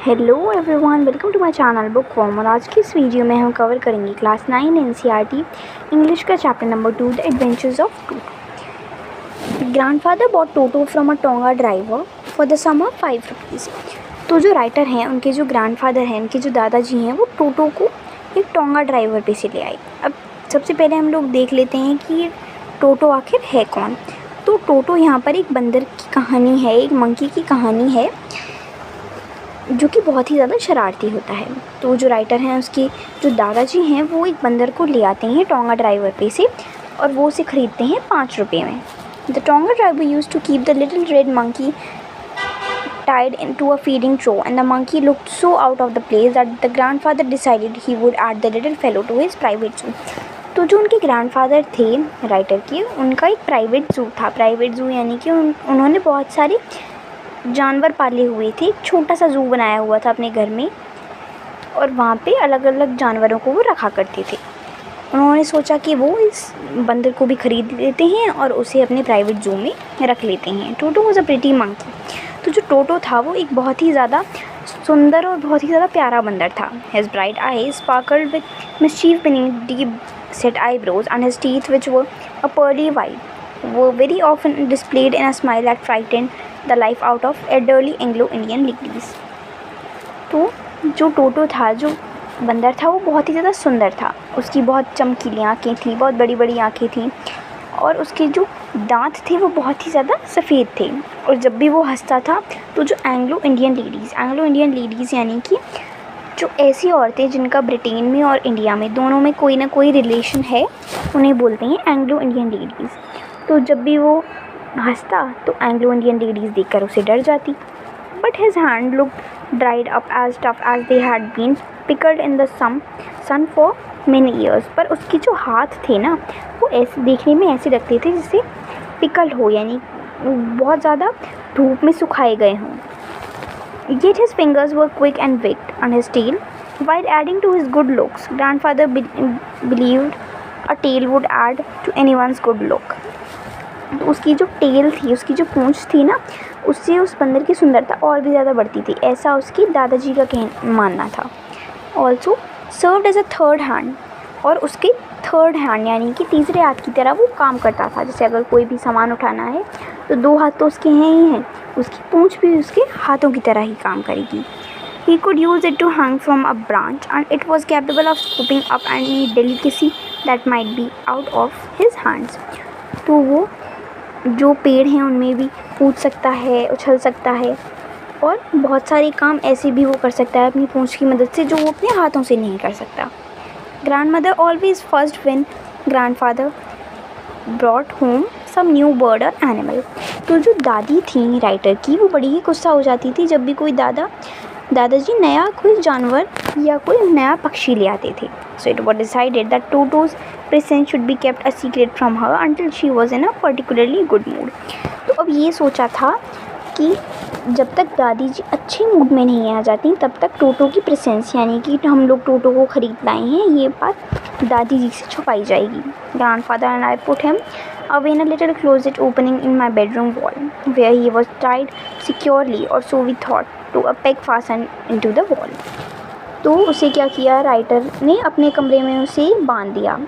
Hello everyone, welcome to my channel book form. और आज की इस वीडियो में हम कवर करेंगे क्लास 9 एनसीईआरटी इंग्लिश का chapter number 2 the adventures of Toto. Grandfather bought Toto from a tonga driver for the sum of 5 rupees. तो जो राइटर हैं, उनके जो ग्रैंडफादर हैं, उनके जो दादाजी हैं, वो टोटो को एक टोंगा ड्राइवर पे से ले आए। अब सबसे पहले हम लोग देख लेते हैं कि टोटो आखिर है कौन। तो टोटो यहाँ पर एक बंदर की कहानी है, एक मंकी की कहानी है जो कि बहुत ही ज़्यादा शरारती होता है। तो जो राइटर हैं, उसके जो दादाजी हैं, वो एक बंदर को ले आते हैं टोंगा ड्राइवर पे से, और वो उसे ख़रीदते हैं 5 रुपये में। The tonga driver use to keep the little red monkey tied into a feeding trough, and the monkey looked so out of the place that the grandfather decided he would add the little fellow to his private zoo. तो जो उनके grandfather थे writer के, उनका एक private zoo था। Private zoo यानी कि उन्होंने बहुत सारे जानवर पाले हुए थे। एक छोटा सा ज़ू बनाया हुआ था अपने घर में, और वहाँ पे अलग अलग जानवरों को वो रखा करते थे। उन्होंने सोचा कि वो इस बंदर को भी ख़रीद लेते हैं और उसे अपने प्राइवेट ज़ू में रख लेते हैं। Toto was a pretty monkey. तो जो टोटो था, वो एक बहुत ही ज़्यादा सुंदर और बहुत ही ज़्यादा प्यारा बंदर था। His bright eyes sparkled with mischief beneath deep set eyebrows, and his teeth, which were a pearly white, were very often displayed in a smile that frightened the life out of elderly Anglo-Indian ladies. तो जो टोटो था, जो बंदर था, वो बहुत ही ज़्यादा सुंदर था। उसकी बहुत चमकीली आँखें थी, बहुत बड़ी बड़ी आँखें थीं, और उसके जो दांत थे वो बहुत ही ज़्यादा सफ़ेद थे। और जब भी वो हंसता था, तो जो एंग्लो इंडियन लेडीज़ यानी कि जो ऐसी औरतें जिनका ब्रिटेन में और इंडिया में दोनों में कोई ना कोई रिलेशन है, उन्हें बोलते हैं एंग्लो इंडियन लेडीज़। तो जब भी वो हंसता, तो एंग्लो इंडियन लेडीज़ देखकर उसे डर जाती। But his hand looked dried up as tough as they had been pickled in the sun for many years. पर उसके जो हाथ थे ना, वो ऐसे देखने में ऐसे लगते थे जैसे पिकल हो, यानी बहुत ज़्यादा धूप में सुखाए गए हों। Yet his fingers were quick and wicked on his tail. While adding to his good looks, grandfather believed a tail would add to anyone's good look. तो उसकी जो टेल थी, उसकी जो पूंछ थी ना, उससे उस बंदर की सुंदरता और भी ज़्यादा बढ़ती थी, ऐसा उसकी दादाजी का मानना था। Also served as a third hand, और उसके थर्ड हैंड यानी कि तीसरे हाथ की तरह वो काम करता था। जैसे अगर कोई भी सामान उठाना है, तो 2 हाथ तो उसके हैं ही हैं, उसकी पूंछ भी उसके हाथों की तरह ही काम करेगी। He could use it to hang from a branch, and it was capable of scooping up any delicacy that might be out of his hands. तो वो जो पेड़ हैं उनमें भी कूद सकता है, उछल सकता है, और बहुत सारे काम ऐसे भी वो कर सकता है अपनी पूंछ की मदद से, जो वो अपने हाथों से नहीं कर सकता। Grandmother always fussed when grandfather brought home some new bird or animal. तो जो दादी थी राइटर की, वो बड़ी ही गुस्सा हो जाती थी जब भी कोई दादाजी नया कोई जानवर या कोई नया पक्षी ले आते थे। So it was decided that Toto's presence should be kept a secret from her until she was in a particularly good mood. तो अब ये सोचा था कि जब तक दादी जी अच्छे मूड में नहीं आ जाती, तब तक टोटो की प्रेजेंस, यानी कि हम लोग टोटो को ख़रीद लाए हैं, ये बात दादी जी से छुपाई जाएगी। Grandfather and I put him away in a little closet opening in my bedroom wall, where he was tied securely, or so we thought, to a peg fastened into the wall. तो उसे क्या किया, writer ने अपने कमरे में उसे बांध दिया,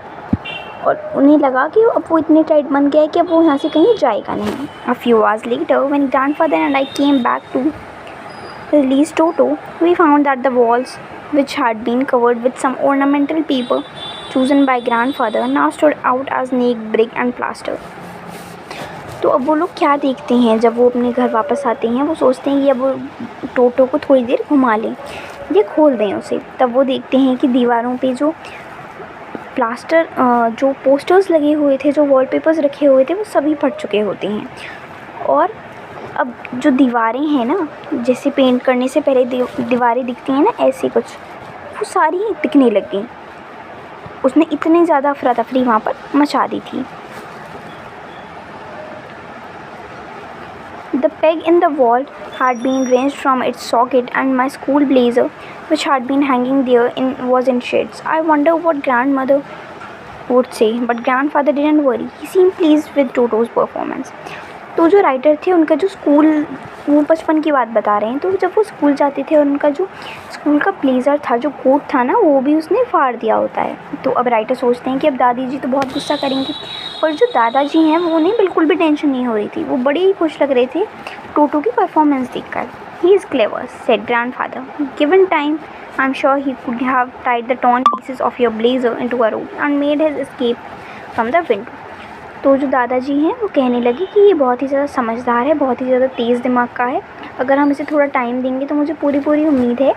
और उन्हें लगा कि अब वो इतने टाइट बन गया है कि अब वो यहाँ से कहीं जाएगा नहीं। A few hours later, when grandfather and I came back to release Toto, we found that the walls, which had been covered with some ornamental paper chosen by grandfather, now stood out as naked brick and plaster. तो अब वो लोग क्या देखते हैं, जब वो अपने घर वापस आते हैं, वो सोचते हैं कि अब वो टोटो को थोड़ी देर घुमा लें या खोल दें उसे। तब वो देखते हैं कि दीवारों पे जो प्लास्टर, जो पोस्टर्स लगे हुए थे, जो वॉलपेपर्स रखे हुए थे, वो सभी फट चुके होते हैं। और अब जो दीवारें हैं ना, जैसे पेंट करने से पहले दीवारें दिखती हैं ना, ऐसे कुछ, वो सारी दिखने लग गई। उसने इतनी ज़्यादा अफरा तफरी वहाँ पर मचा दी थी। The peg in the wall had been wrenched from its socket, and my school blazer, which had been hanging there, was in shreds. I wonder what grandmother would say, but grandfather didn't worry. He seemed pleased with Toto's performance. तो जो writer थे उनका जो school, वो बचपन की बात बता रहे हैं, तो जब वो स्कूल जाते थे और उनका जो स्कूल का ब्लेज़र था, जो कोट था ना, वो भी उसने फाड़ दिया होता है। तो अब राइटर सोचते हैं कि अब दादी जी तो बहुत गुस्सा करेंगी, और जो दादाजी हैं वो उन्हें बिल्कुल भी टेंशन नहीं हो रही थी, वो बड़े ही खुश लग रहे थे टोटो की परफॉर्मेंस देखकर। He is clever, said grandfather, given time I am sure he could have tied the torn pieces of your blazer into a rope and made his escape from the window। तो जो दादाजी हैं वो कहने लगे कि ये बहुत ही ज़्यादा समझदार है, बहुत ही ज़्यादा तेज़ दिमाग का है, अगर हम इसे थोड़ा टाइम देंगे तो मुझे पूरी पूरी उम्मीद है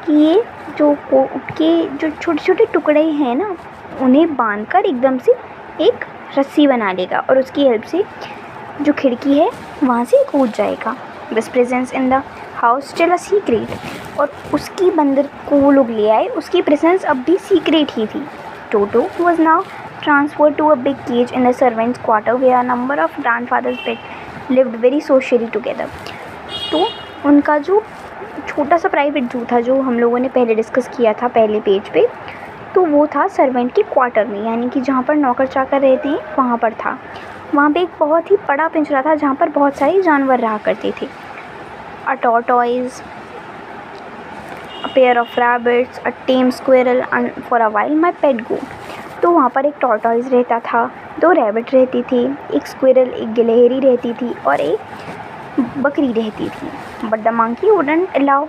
कि ये जो कोट के जो छोटे छोटे टुकड़े हैं ना, उन्हें बांधकर एकदम से एक रस्सी बना लेगा और उसकी हेल्प से जो खिड़की है वहाँ से कूद जाएगा। This presence in the house still a secret, और उसकी बंदर को वो लोग ले आए, उसकी प्रेजेंस अब भी सीक्रेट ही थी। Toto was now transferred to a big cage in the servants' quarter where a number of grandfathers pet lived very socially together। तो उनका जो छोटा सा प्राइवेट जू था, जो हम लोगों ने पहले डिस्कस किया था पहले पेज पे, तो वो था सर्वेंट के क्वार्टर में, यानी कि जहाँ पर नौकर चाकर रहते हैं वहाँ पर था। वहाँ पे एक बहुत ही बड़ा पिंजरा था जहाँ पर बहुत सारे जानवर रहा करते थे। अ tortoise, a pair of rabbits, a tame squirrel and for a while my pet goat। तो वहाँ पर एक टॉर्टॉइज़ रहता था, 2 रैबिट रहती थी, एक स्क्विरल, एक गिलहरी रहती थी और एक बकरी रहती थी। But the monkey wouldn't allow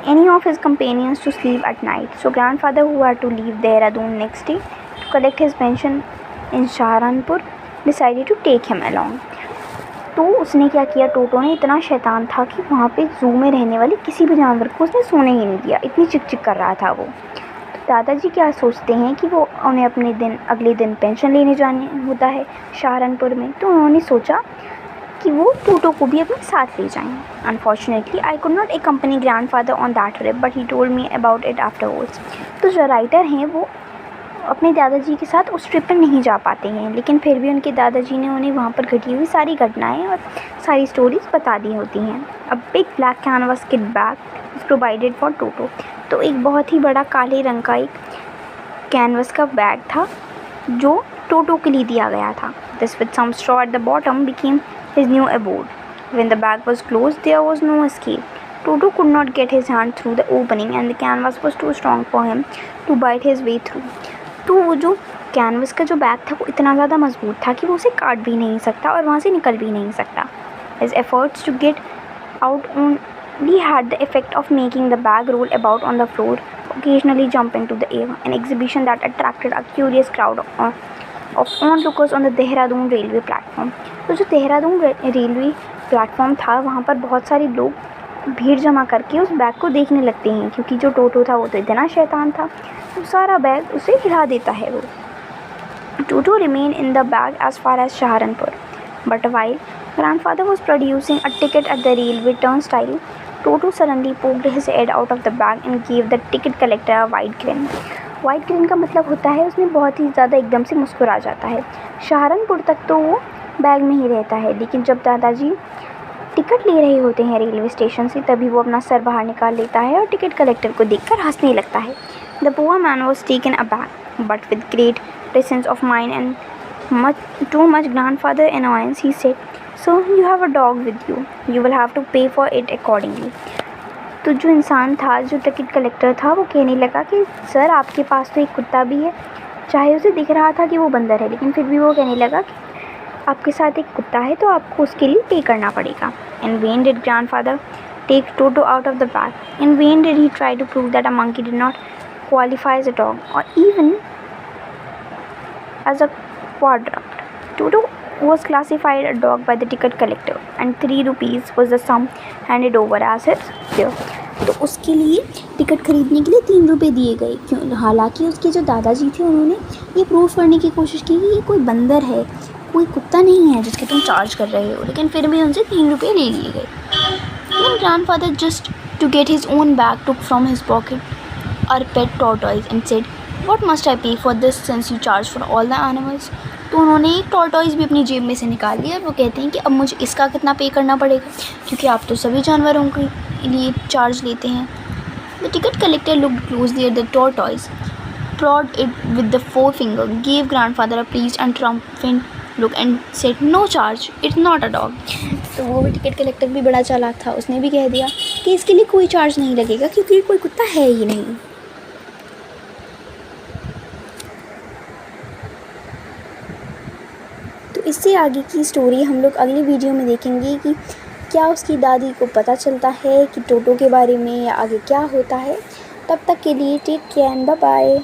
any of his companions to sleep at night, so grandfather who had to leave Dehradun next day to collect his pension in Saharanpur decided to take him along. तो उसने क्या किया, टोटो ने इतना शैतान था कि वहाँ पे जू में रहने वाले किसी भी जानवर को उसने सोने ही नहीं दिया, इतनी चिक चिक कर रहा था वो। दादाजी क्या सोचते हैं कि वो उन्हें अपने अगले दिन पेंशन लेने जाने होता है सहारनपुर में, तो उन्होंने सोचा कि वो टोटो को भी अपने साथ ले जाएं। Unfortunately I could not accompany grandfather on that trip but he told me about it afterwards. तो जो राइटर हैं वो अपने दादाजी के साथ उस ट्रिप पर नहीं जा पाते हैं, लेकिन फिर भी उनके दादाजी ने उन्हें वहाँ पर घटी हुई सारी घटनाएँ और सारी स्टोरीज बता दी होती हैं। A big black canvas kit bag is provided for Toto. तो एक बहुत ही बड़ा काले रंग का एक कैनवस का बैग था जो टोटो के लिए दिया गया था। This with some straw at the bottom became his new abode. When the bag was closed there was no escape. Toto could not get his hand through the opening and the canvas was too strong for him to bite his way through. तो वो जो canvas का जो bag था वो इतना ज़्यादा मजबूत था कि वो उसे काट भी नहीं सकता और वहाँ से निकल भी नहीं सकता। His efforts to get out only had the effect of making the bag roll about on the floor, occasionally jumping to the air, an exhibition that attracted a curious crowd of onlookers on the Dehradun railway platform। तो जो Dehradun railway platform था वहाँ पर बहुत सारे लोग भीड़ जमा करके उस बैग को देखने लगते हैं, क्योंकि जो टोटो था वो तो इतना शैतान था, तो सारा बैग उसे हिला देता है वो। टोटो remained in the bag as far as Saharanpur, but while grandfather was producing a ticket at the railway turnstile, Toto suddenly poked his head out of the bag and gave the ticket collector a wide grin। Wide green का मतलब होता है उसमें बहुत ही ज़्यादा एकदम से मुस्कुरा जाता है। सहारनपुर तक तो वो बैग में ही रहता है, लेकिन जब दादाजी टिकट ले रहे होते हैं रेलवे स्टेशन से तभी वो अपना सर बाहर निकाल लेता है और टिकट कलेक्टर को देखकर हंसने लगता है। The poor man was taken aback but with great presence of mind and too much grandfather annoyance, he said, so you have a dog with you, you will have to pay for it accordingly। तो जो इंसान था, जो ticket collector था, वो कहने लगा कि सर आपके पास तो एक कुत्ता भी है। चाहे उसे दिख रहा था कि वो बंदर है, लेकिन फिर भी वो कहने लगा कि आपके साथ एक कुत्ता है तो आपको उसके लिए पे करना पड़ेगा। In vain did grandfather take Toto out of the bag. In vain did he try to prove that a monkey did not qualify as a dog or even as a quadruped. Toto was classified a dog by the ticket collector and 3 rupees was the sum handed over as his fare। तो उसके लिए ticket खरीदने के लिए 3 रुपये दिए गए, क्यों हालांकि उसके जो दादाजी थे उन्होंने ये प्रूव करने की कोशिश की कि ये कोई बंदर है, कोई कुत्ता नहीं है जिसके तुम चार्ज कर रहे हो, लेकिन फिर भी उनसे 3 रुपये ले लिए गए। Then grandfather just to get his own bag took from his pocket our pet tortoise and said, what must I pay for this since you charge for all the animals। तो उन्होंने एक टॉर्टॉइस भी अपनी जेब में से निकाल लिया और वो कहते हैं कि अब मुझे इसका कितना पे करना पड़ेगा, क्योंकि आप तो सभी जानवरों के लिए चार्ज लेते हैं। The ticket collector looked closely at the tortoise, prod it with the forefinger, gave grandfather a pleased and triumphant look and said no charge, it's not a dog. तो वो भी टिकट कलेक्टर भी बड़ा चालाक था, उसने भी कह दिया कि इसके लिए कोई चार्ज नहीं लगेगा क्योंकि कोई कुत्ता है ही नहीं। तो इससे आगे की स्टोरी हम लोग अगली वीडियो में देखेंगे कि क्या उसकी दादी को पता चलता है कि टोटो के बारे में या आगे क्या होता है। तब तक के लिए take care and bye bye.